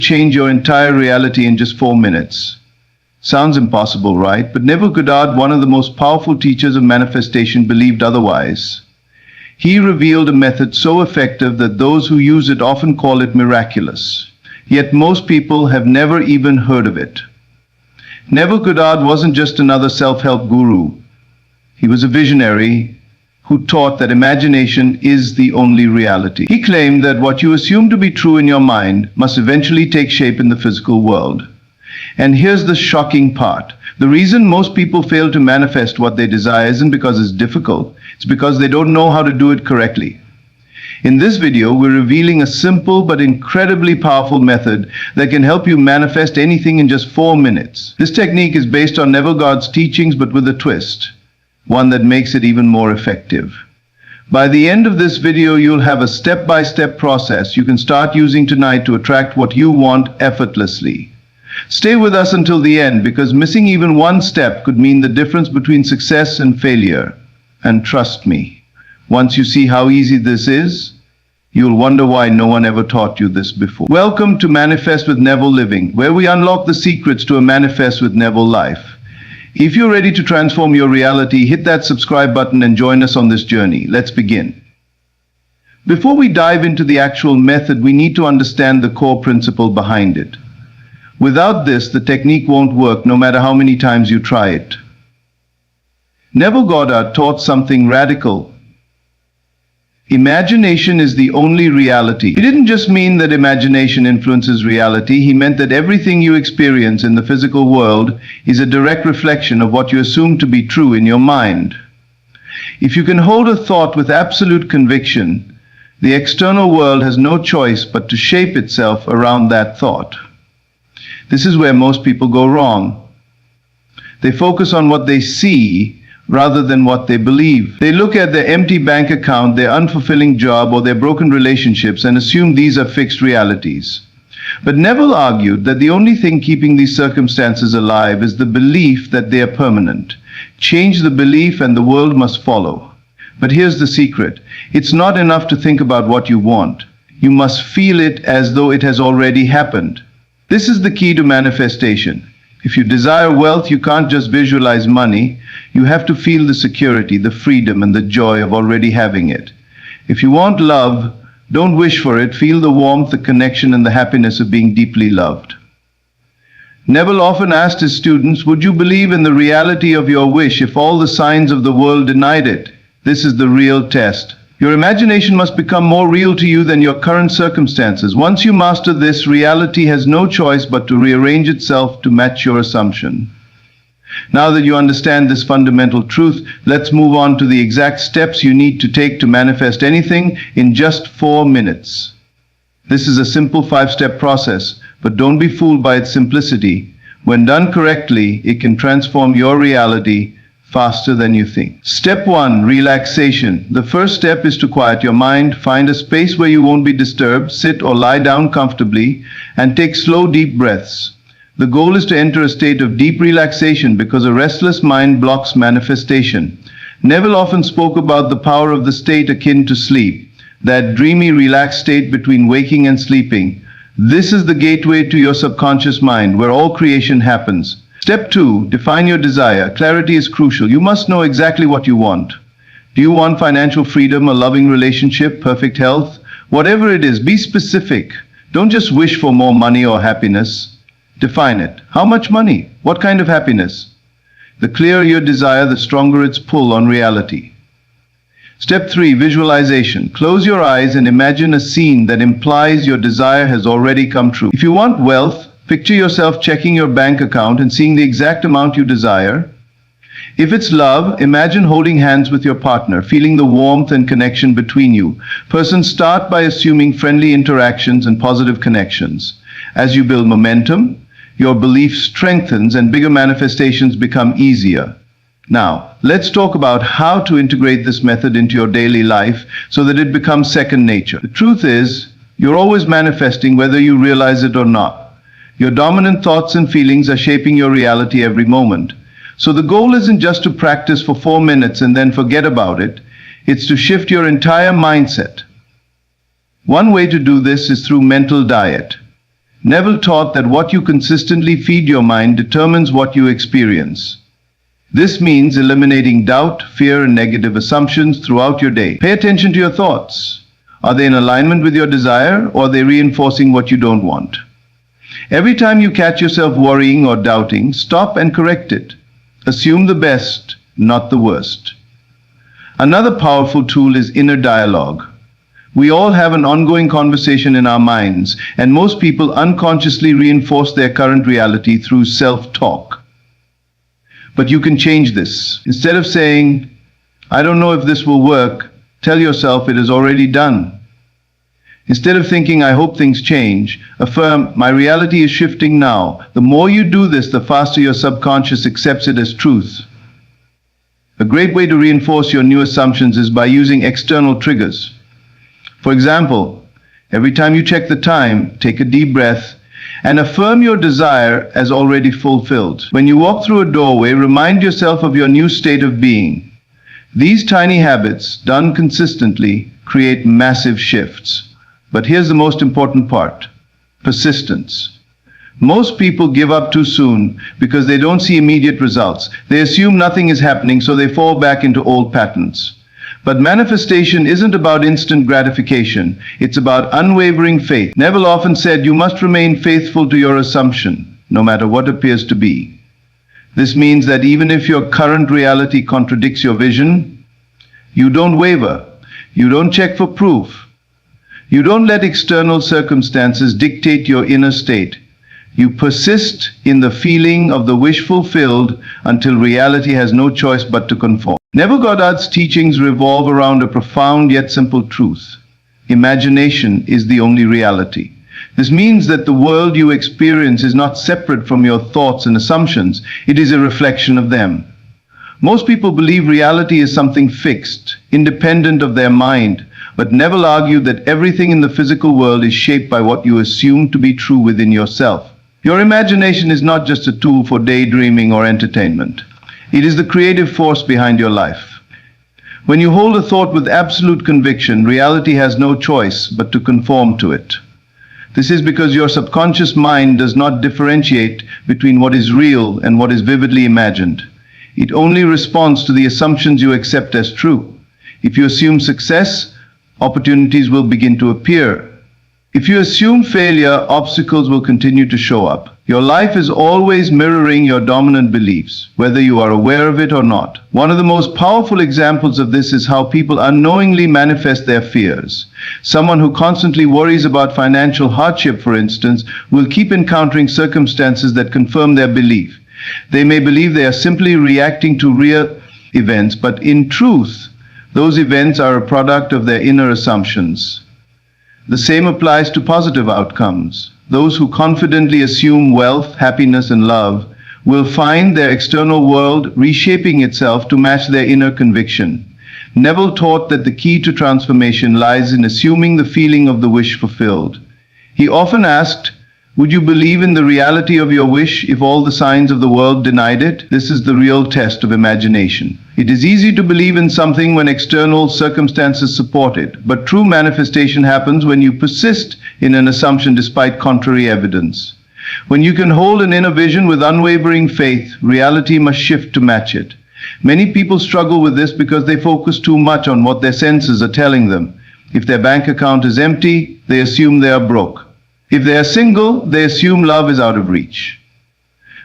change your entire reality in just 4 minutes. Sounds impossible, right? But Neville Goddard, one of the most powerful teachers of manifestation, believed otherwise. He revealed a method so effective that those who use it often call it miraculous. Yet most people have never even heard of it. Neville Goddard wasn't just another self-help guru. He was a visionary who taught that imagination is the only reality. He claimed that what you assume to be true in your mind must eventually take shape in the physical world. And here's the shocking part. The reason most people fail to manifest what they desire isn't because it's difficult. It's because they don't know how to do it correctly. In this video, we're revealing a simple but incredibly powerful method that can help you manifest anything in just 4 minutes. This technique is based on Neville Goddard's teachings, but with a twist, one that makes it even more effective. By the end of this video, you'll have a step-by-step process you can start using tonight to attract what you want effortlessly. Stay with us until the end, because missing even one step could mean the difference between success and failure. And trust me, once you see how easy this is, you'll wonder why no one ever taught you this before. Welcome to Manifest with Neville Living, where we unlock the secrets to a Manifest with Neville life. If you're ready to transform your reality, hit that subscribe button and join us on this journey. Let's begin. Before we dive into the actual method, we need to understand the core principle behind it. Without this, the technique won't work no matter how many times you try it. Neville Goddard taught something radical. Imagination is the only reality. He didn't just mean that imagination influences reality. He meant that everything you experience in the physical world is a direct reflection of what you assume to be true in your mind. If you can hold a thought with absolute conviction, the external world has no choice but to shape itself around that thought. This is where most people go wrong. They focus on what they see rather than what they believe. They look at their empty bank account, their unfulfilling job, or their broken relationships and assume these are fixed realities. But Neville argued that the only thing keeping these circumstances alive is the belief that they are permanent. Change the belief and the world must follow. But here's the secret. It's not enough to think about what you want. You must feel it as though it has already happened. This is the key to manifestation. If you desire wealth, you can't just visualize money. You have to feel the security, the freedom, and the joy of already having it. If you want love, don't wish for it. Feel the warmth, the connection, and the happiness of being deeply loved. Neville often asked his students, would you believe in the reality of your wish if all the signs of the world denied it? This is the real test. Your imagination must become more real to you than your current circumstances. Once you master this, reality has no choice but to rearrange itself to match your assumption. Now that you understand this fundamental truth, let's move on to the exact steps you need to take to manifest anything in just 4 minutes. This is a simple 5-step process, but don't be fooled by its simplicity. When done correctly, it can transform your reality faster than you think. Step 1, relaxation. The first step is to quiet your mind. Find a space where you won't be disturbed. Sit or lie down comfortably and take slow, deep breaths. The goal is to enter a state of deep relaxation because a restless mind blocks manifestation. Neville often spoke about the power of the state akin to sleep, that dreamy, relaxed state between waking and sleeping. This is the gateway to your subconscious mind, where all creation happens. Step 2, define your desire. Clarity is crucial. You must know exactly what you want. Do you want financial freedom, a loving relationship, perfect health? Whatever it is, be specific. Don't just wish for more money or happiness. Define it. How much money? What kind of happiness? The clearer your desire, the stronger its pull on reality. Step 3, visualization. Close your eyes and imagine a scene that implies your desire has already come true. If you want wealth, picture yourself checking your bank account and seeing the exact amount you desire. If it's love, imagine holding hands with your partner, feeling the warmth and connection between you. Start by assuming friendly interactions and positive connections. As you build momentum, your belief strengthens and bigger manifestations become easier. Now, let's talk about how to integrate this method into your daily life so that it becomes second nature. The truth is, you're always manifesting whether you realize it or not. Your dominant thoughts and feelings are shaping your reality every moment. So the goal isn't just to practice for 4 minutes and then forget about it. It's to shift your entire mindset. One way to do this is through mental diet. Neville taught that what you consistently feed your mind determines what you experience. This means eliminating doubt, fear, and negative assumptions throughout your day. Pay attention to your thoughts. Are they in alignment with your desire, or are they reinforcing what you don't want? Every time you catch yourself worrying or doubting, stop and correct it. Assume the best, not the worst. Another powerful tool is inner dialogue. We all have an ongoing conversation in our minds, and most people unconsciously reinforce their current reality through self-talk. But you can change this. Instead of saying, "I don't know if this will work," tell yourself it is already done. Instead of thinking, "I hope things change," affirm, "My reality is shifting now." The more you do this, the faster your subconscious accepts it as truth. A great way to reinforce your new assumptions is by using external triggers. For example, every time you check the time, take a deep breath and affirm your desire as already fulfilled. When you walk through a doorway, remind yourself of your new state of being. These tiny habits, done consistently, create massive shifts. But here's the most important part: persistence. Most people give up too soon because they don't see immediate results. They assume nothing is happening, so they fall back into old patterns. But manifestation isn't about instant gratification. It's about unwavering faith. Neville often said, "You must remain faithful to your assumption, no matter what appears to be." This means that even if your current reality contradicts your vision, you don't waver. You don't check for proof. You don't let external circumstances dictate your inner state. You persist in the feeling of the wish fulfilled until reality has no choice but to conform. Neville Goddard's teachings revolve around a profound yet simple truth. Imagination is the only reality. This means that the world you experience is not separate from your thoughts and assumptions. It is a reflection of them. Most people believe reality is something fixed, independent of their mind, but Neville argued that everything in the physical world is shaped by what you assume to be true within yourself. Your imagination is not just a tool for daydreaming or entertainment. It is the creative force behind your life. When you hold a thought with absolute conviction, reality has no choice but to conform to it. This is because your subconscious mind does not differentiate between what is real and what is vividly imagined. It only responds to the assumptions you accept as true. If you assume success, opportunities will begin to appear. If you assume failure, obstacles will continue to show up. Your life is always mirroring your dominant beliefs, whether you are aware of it or not. One of the most powerful examples of this is how people unknowingly manifest their fears. Someone who constantly worries about financial hardship, for instance, will keep encountering circumstances that confirm their belief. They may believe they are simply reacting to real events, but in truth, those events are a product of their inner assumptions. The same applies to positive outcomes. Those who confidently assume wealth, happiness, and love will find their external world reshaping itself to match their inner conviction. Neville taught that the key to transformation lies in assuming the feeling of the wish fulfilled. He often asked, "Would you believe in the reality of your wish if all the signs of the world denied it?" This is the real test of imagination. It is easy to believe in something when external circumstances support it, but true manifestation happens when you persist in an assumption despite contrary evidence. When you can hold an inner vision with unwavering faith, reality must shift to match it. Many people struggle with this because they focus too much on what their senses are telling them. If their bank account is empty, they assume they are broke. If they are single, they assume love is out of reach.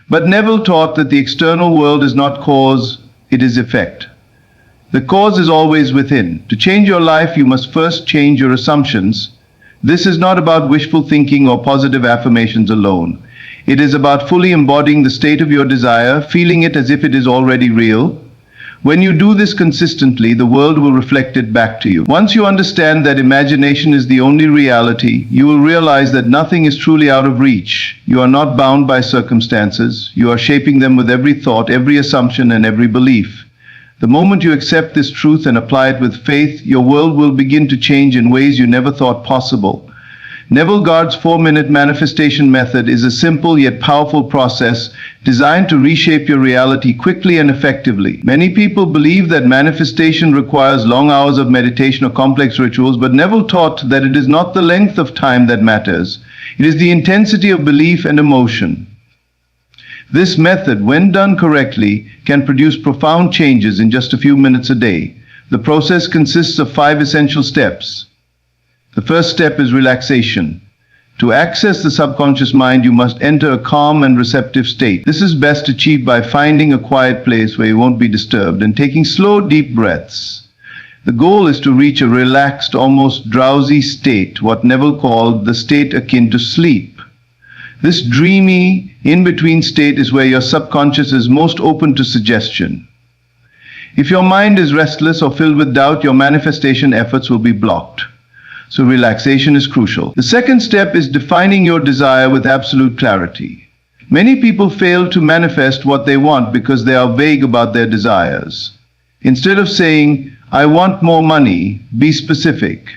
But Neville taught that the external world is not cause, it is effect. The cause is always within. To change your life, you must first change your assumptions. This is not about wishful thinking or positive affirmations alone. It is about fully embodying the state of your desire, feeling it as if it is already real. When you do this consistently, the world will reflect it back to you. Once you understand that imagination is the only reality, you will realize that nothing is truly out of reach. You are not bound by circumstances. You are shaping them with every thought, every assumption, and every belief. The moment you accept this truth and apply it with faith, your world will begin to change in ways you never thought possible. Neville Goddard's 4-minute manifestation method is a simple yet powerful process designed to reshape your reality quickly and effectively. Many people believe that manifestation requires long hours of meditation or complex rituals, but Neville taught that it is not the length of time that matters. It is the intensity of belief and emotion. This method, when done correctly, can produce profound changes in just a few minutes a day. The process consists of 5 essential steps. The first step is relaxation. To access the subconscious mind, you must enter a calm and receptive state. This is best achieved by finding a quiet place where you won't be disturbed and taking slow, deep breaths. The goal is to reach a relaxed, almost drowsy state, what Neville called the state akin to sleep. This dreamy, in-between state is where your subconscious is most open to suggestion. If your mind is restless or filled with doubt, your manifestation efforts will be blocked. So relaxation is crucial. The second step is defining your desire with absolute clarity. Many people fail to manifest what they want because they are vague about their desires. Instead of saying, "I want more money," be specific.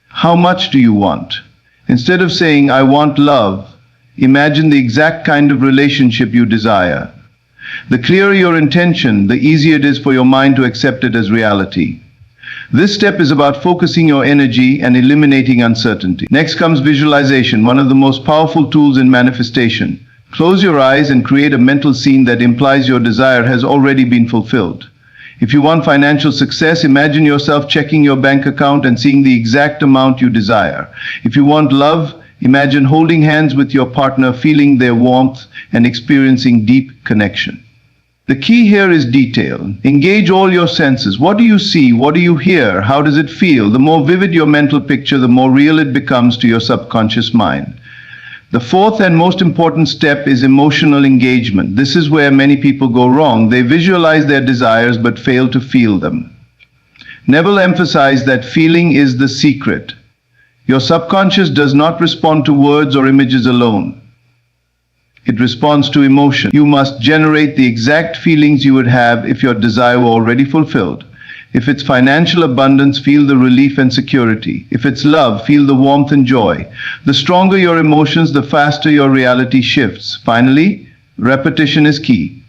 How much do you want? Instead of saying, "I want love," imagine the exact kind of relationship you desire. The clearer your intention, the easier it is for your mind to accept it as reality. This step is about focusing your energy and eliminating uncertainty. Next comes visualization, one of the most powerful tools in manifestation. Close your eyes and create a mental scene that implies your desire has already been fulfilled. If you want financial success, imagine yourself checking your bank account and seeing the exact amount you desire. If you want love, imagine holding hands with your partner, feeling their warmth and experiencing deep connection. The key here is detail. Engage all your senses. What do you see? What do you hear? How does it feel? The more vivid your mental picture, the more real it becomes to your subconscious mind. The fourth and most important step is emotional engagement. This is where many people go wrong. They visualize their desires but fail to feel them. Neville emphasized that feeling is the secret. Your subconscious does not respond to words or images alone. It responds to emotion. You must generate the exact feelings you would have if your desire were already fulfilled. If it's financial abundance, feel the relief and security. If it's love, feel the warmth and joy. The stronger your emotions, the faster your reality shifts. Finally, repetition is key.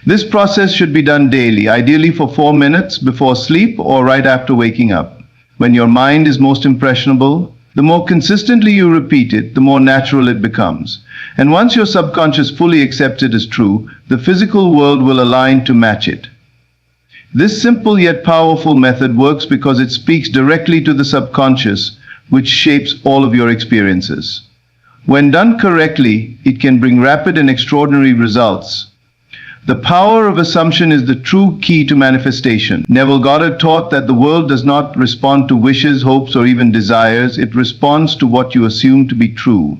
This process should be done daily, ideally for 4 minutes before sleep or right after waking up. When your mind is most impressionable, the more consistently you repeat it, the more natural it becomes. And once your subconscious fully accepts it as true, the physical world will align to match it. This simple yet powerful method works because it speaks directly to the subconscious, which shapes all of your experiences. When done correctly, it can bring rapid and extraordinary results. The power of assumption is the true key to manifestation. Neville Goddard taught that the world does not respond to wishes, hopes, or even desires. It responds to what you assume to be true.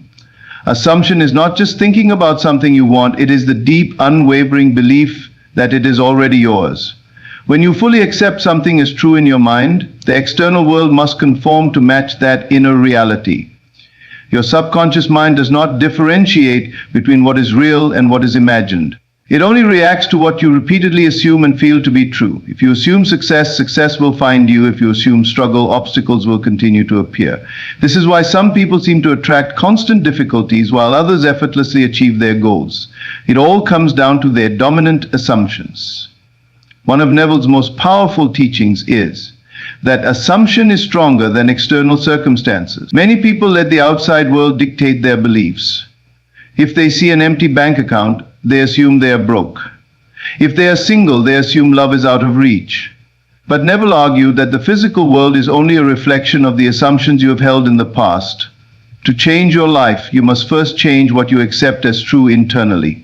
Assumption is not just thinking about something you want, it is the deep, unwavering belief that it is already yours. When you fully accept something as true in your mind, the external world must conform to match that inner reality. Your subconscious mind does not differentiate between what is real and what is imagined. It only reacts to what you repeatedly assume and feel to be true. If you assume success, success will find you. If you assume struggle, obstacles will continue to appear. This is why some people seem to attract constant difficulties while others effortlessly achieve their goals. It all comes down to their dominant assumptions. One of Neville's most powerful teachings is that assumption is stronger than external circumstances. Many people let the outside world dictate their beliefs. If they see an empty bank account, they assume they are broke. If they are single, they assume love is out of reach. But Neville argued that the physical world is only a reflection of the assumptions you have held in the past. To change your life, you must first change what you accept as true internally.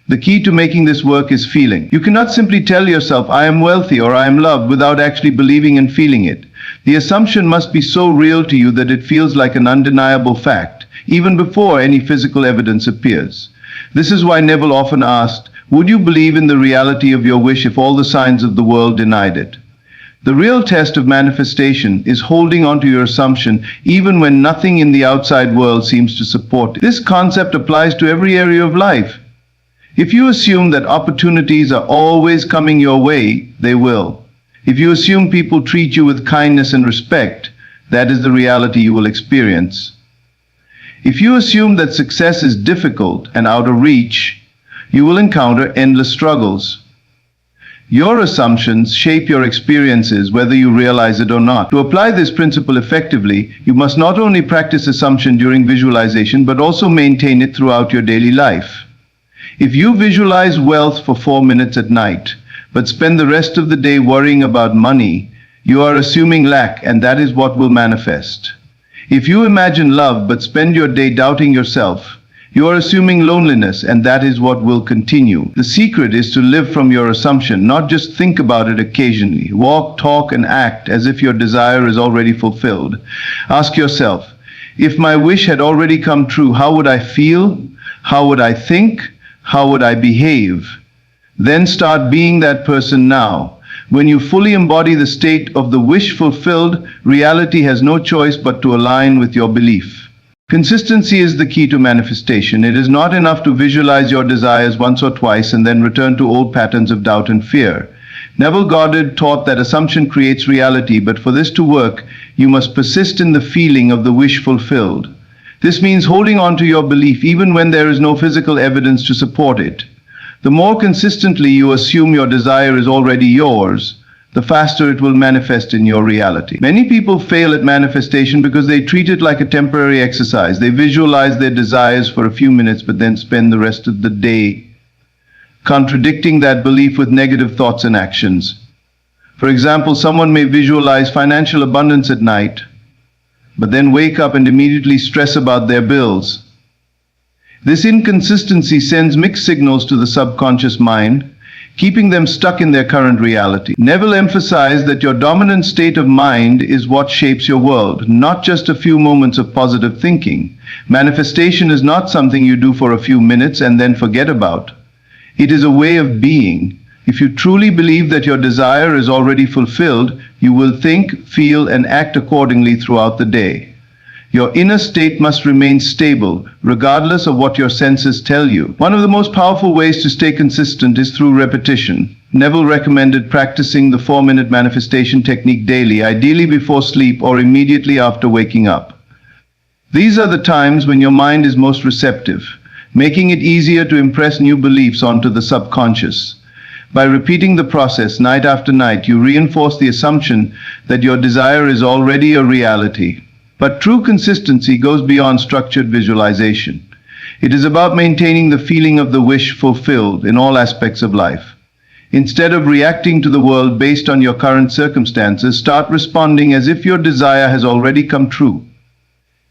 The key to making this work is feeling. You cannot simply tell yourself, "I am wealthy" or "I am loved" without actually believing and feeling it. The assumption must be so real to you that it feels like an undeniable fact, even before any physical evidence appears. This is why Neville often asked, "Would you believe in the reality of your wish if all the signs of the world denied it?" The real test of manifestation is holding on to your assumption even when nothing in the outside world seems to support it. This concept applies to every area of life. If you assume that opportunities are always coming your way, they will. If you assume people treat you with kindness and respect, that is the reality you will experience. If you assume that success is difficult and out of reach, you will encounter endless struggles. Your assumptions shape your experiences whether you realize it or not. To apply this principle effectively, you must not only practice assumption during visualization but also maintain it throughout your daily life. If you visualize wealth for 4 minutes at night, but spend the rest of the day worrying about money, you are assuming lack, and that is what will manifest. If you imagine love but spend your day doubting yourself, you are assuming loneliness, and that is what will continue. The secret is to live from your assumption, not just think about it occasionally. Walk, talk, and act as if your desire is already fulfilled. Ask yourself, if my wish had already come true, how would I feel? How would I think? How would I behave? Then start being that person now. When you fully embody the state of the wish fulfilled, reality has no choice but to align with your belief. Consistency is the key to manifestation. It is not enough to visualize your desires once or twice and then return to old patterns of doubt and fear. Neville Goddard taught that assumption creates reality, but for this to work, you must persist in the feeling of the wish fulfilled. This means holding on to your belief even when there is no physical evidence to support it. The more consistently you assume your desire is already yours, the faster it will manifest in your reality. Many people fail at manifestation because they treat it like a temporary exercise. They visualize their desires for a few minutes but then spend the rest of the day contradicting that belief with negative thoughts and actions. For example, someone may visualize financial abundance at night, but then wake up and immediately stress about their bills. This inconsistency sends mixed signals to the subconscious mind, keeping them stuck in their current reality. Neville emphasized that your dominant state of mind is what shapes your world, not just a few moments of positive thinking. Manifestation is not something you do for a few minutes and then forget about. It is a way of being. If you truly believe that your desire is already fulfilled, you will think, feel, and act accordingly throughout the day. Your inner state must remain stable, regardless of what your senses tell you. One of the most powerful ways to stay consistent is through repetition. Neville recommended practicing the 4-minute manifestation technique daily, ideally before sleep or immediately after waking up. These are the times when your mind is most receptive, making it easier to impress new beliefs onto the subconscious. By repeating the process night after night, you reinforce the assumption that your desire is already a reality. But true consistency goes beyond structured visualization. It is about maintaining the feeling of the wish fulfilled in all aspects of life. Instead of reacting to the world based on your current circumstances, start responding as if your desire has already come true.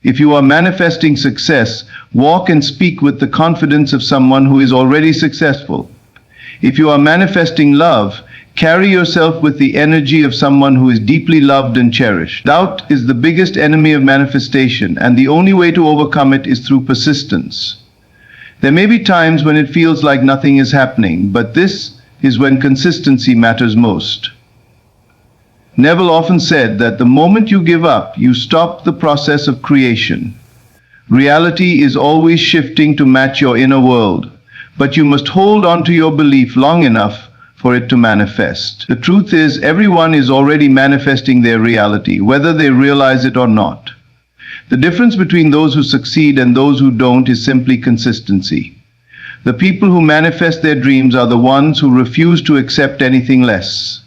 If you are manifesting success, walk and speak with the confidence of someone who is already successful. If you are manifesting love, carry yourself with the energy of someone who is deeply loved and cherished. Doubt is the biggest enemy of manifestation, and the only way to overcome it is through persistence. There may be times when it feels like nothing is happening, but this is when consistency matters most. Neville often said that the moment you give up, you stop the process of creation. Reality is always shifting to match your inner world, but you must hold on to your belief long enough for it to manifest. The truth is, everyone is already manifesting their reality, whether they realize it or not. The difference between those who succeed and those who don't is simply consistency. The people who manifest their dreams are the ones who refuse to accept anything less.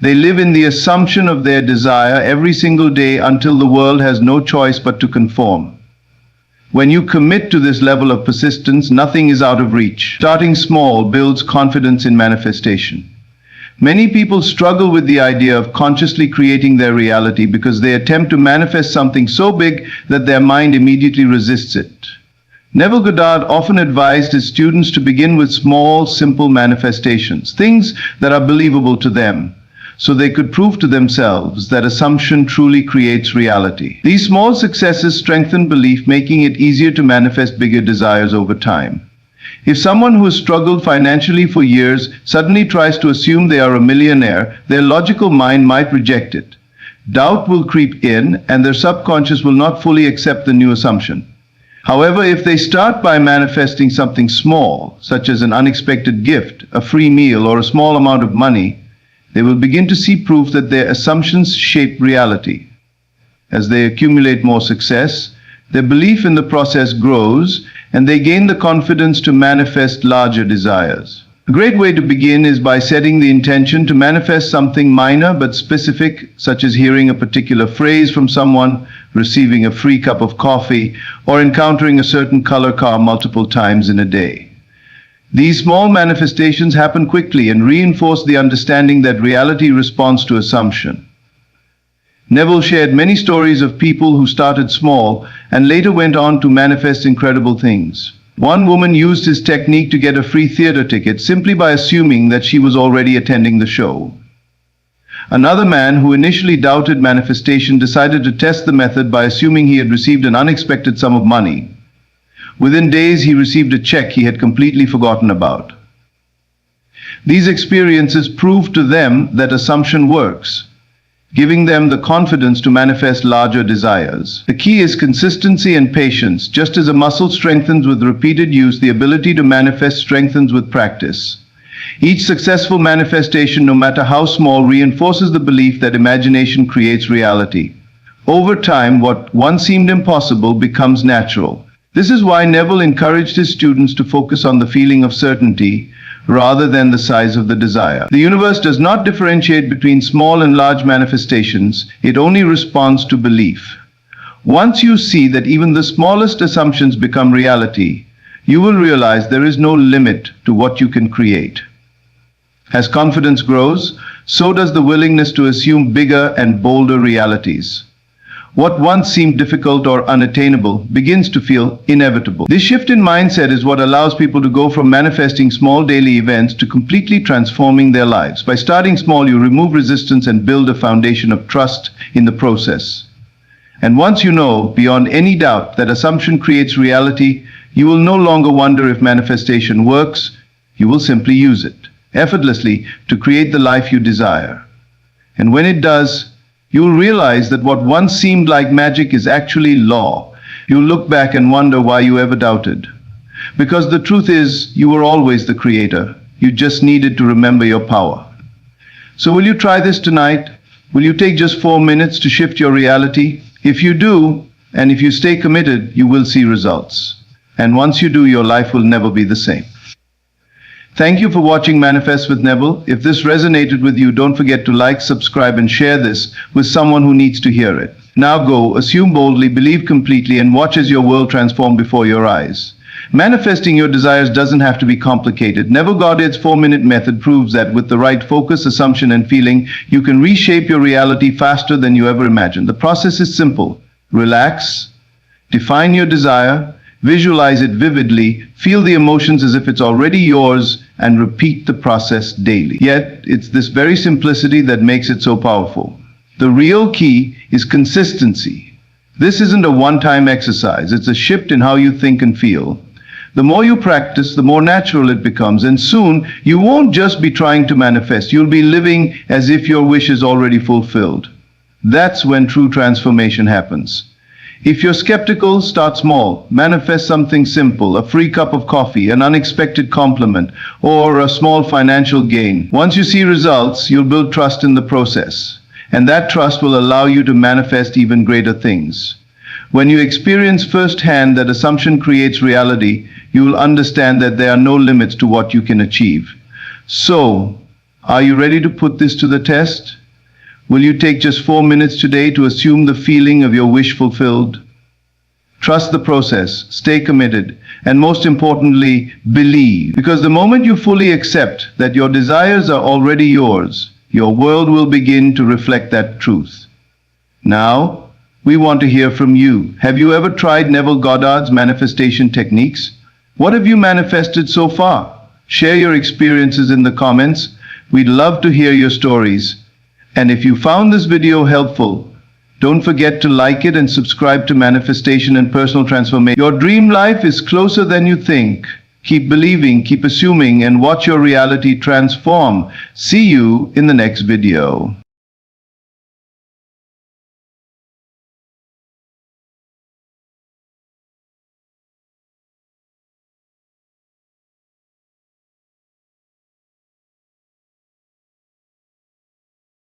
They live in the assumption of their desire every single day until the world has no choice but to conform. When you commit to this level of persistence, nothing is out of reach. Starting small builds confidence in manifestation. Many people struggle with the idea of consciously creating their reality because they attempt to manifest something so big that their mind immediately resists it. Neville Goddard often advised his students to begin with small, simple manifestations, things that are believable to them, so they could prove to themselves that assumption truly creates reality. These small successes strengthen belief, making it easier to manifest bigger desires over time. If someone who has struggled financially for years suddenly tries to assume they are a millionaire, their logical mind might reject it. Doubt will creep in, and their subconscious will not fully accept the new assumption. However, if they start by manifesting something small, such as an unexpected gift, a free meal, or a small amount of money, they will begin to see proof that their assumptions shape reality. As they accumulate more success, their belief in the process grows, and they gain the confidence to manifest larger desires. A great way to begin is by setting the intention to manifest something minor but specific, such as hearing a particular phrase from someone, receiving a free cup of coffee, or encountering a certain color car multiple times in a day. These small manifestations happen quickly and reinforce the understanding that reality responds to assumption. Neville shared many stories of people who started small and later went on to manifest incredible things. One woman used his technique to get a free theater ticket simply by assuming that she was already attending the show. Another man who initially doubted manifestation decided to test the method by assuming he had received an unexpected sum of money. Within days, he received a check he had completely forgotten about. These experiences proved to them that assumption works, giving them the confidence to manifest larger desires. The key is consistency and patience. Just as a muscle strengthens with repeated use, the ability to manifest strengthens with practice. Each successful manifestation, no matter how small, reinforces the belief that imagination creates reality. Over time, what once seemed impossible becomes natural. This is why Neville encouraged his students to focus on the feeling of certainty rather than the size of the desire. The universe does not differentiate between small and large manifestations, it only responds to belief. Once you see that even the smallest assumptions become reality, you will realize there is no limit to what you can create. As confidence grows, so does the willingness to assume bigger and bolder realities. What once seemed difficult or unattainable begins to feel inevitable. This shift in mindset is what allows people to go from manifesting small daily events to completely transforming their lives. By starting small, you remove resistance and build a foundation of trust in the process. And once you know, beyond any doubt, that assumption creates reality, you will no longer wonder if manifestation works. You will simply use it effortlessly to create the life you desire. And when it does, you will realize that what once seemed like magic is actually law. You'll look back and wonder why you ever doubted. Because the truth is, you were always the creator. You just needed to remember your power. So will you try this tonight? Will you take just 4 minutes to shift your reality? If you do, and if you stay committed, you will see results. And once you do, your life will never be the same. Thank you for watching Manifest with Neville. If this resonated with you, don't forget to like, subscribe, and share this with someone who needs to hear it. Now go, assume boldly, believe completely, and watch as your world transforms before your eyes. Manifesting your desires doesn't have to be complicated. Neville Goddard's 4-minute method proves that with the right focus, assumption, and feeling, you can reshape your reality faster than you ever imagined. The process is simple. Relax, define your desire, visualize it vividly, feel the emotions as if it's already yours, and repeat the process daily. Yet, it's this very simplicity that makes it so powerful. The real key is consistency. This isn't a one-time exercise, it's a shift in how you think and feel. The more you practice, the more natural it becomes, and soon you won't just be trying to manifest, you'll be living as if your wish is already fulfilled. That's when true transformation happens. If you're skeptical, start small. Manifest something simple, a free cup of coffee, an unexpected compliment, or a small financial gain. Once you see results, you'll build trust in the process, and that trust will allow you to manifest even greater things. When you experience firsthand that assumption creates reality, you will understand that there are no limits to what you can achieve. So, are you ready to put this to the test? Will you take just 4 minutes today to assume the feeling of your wish fulfilled? Trust the process, stay committed, and most importantly, believe. Because the moment you fully accept that your desires are already yours, your world will begin to reflect that truth. Now, we want to hear from you. Have you ever tried Neville Goddard's manifestation techniques? What have you manifested so far? Share your experiences in the comments. We'd love to hear your stories. And if you found this video helpful, don't forget to like it and subscribe to Manifestation and Personal Transformation. Your dream life is closer than you think. Keep believing, keep assuming, and watch your reality transform. See you in the next video.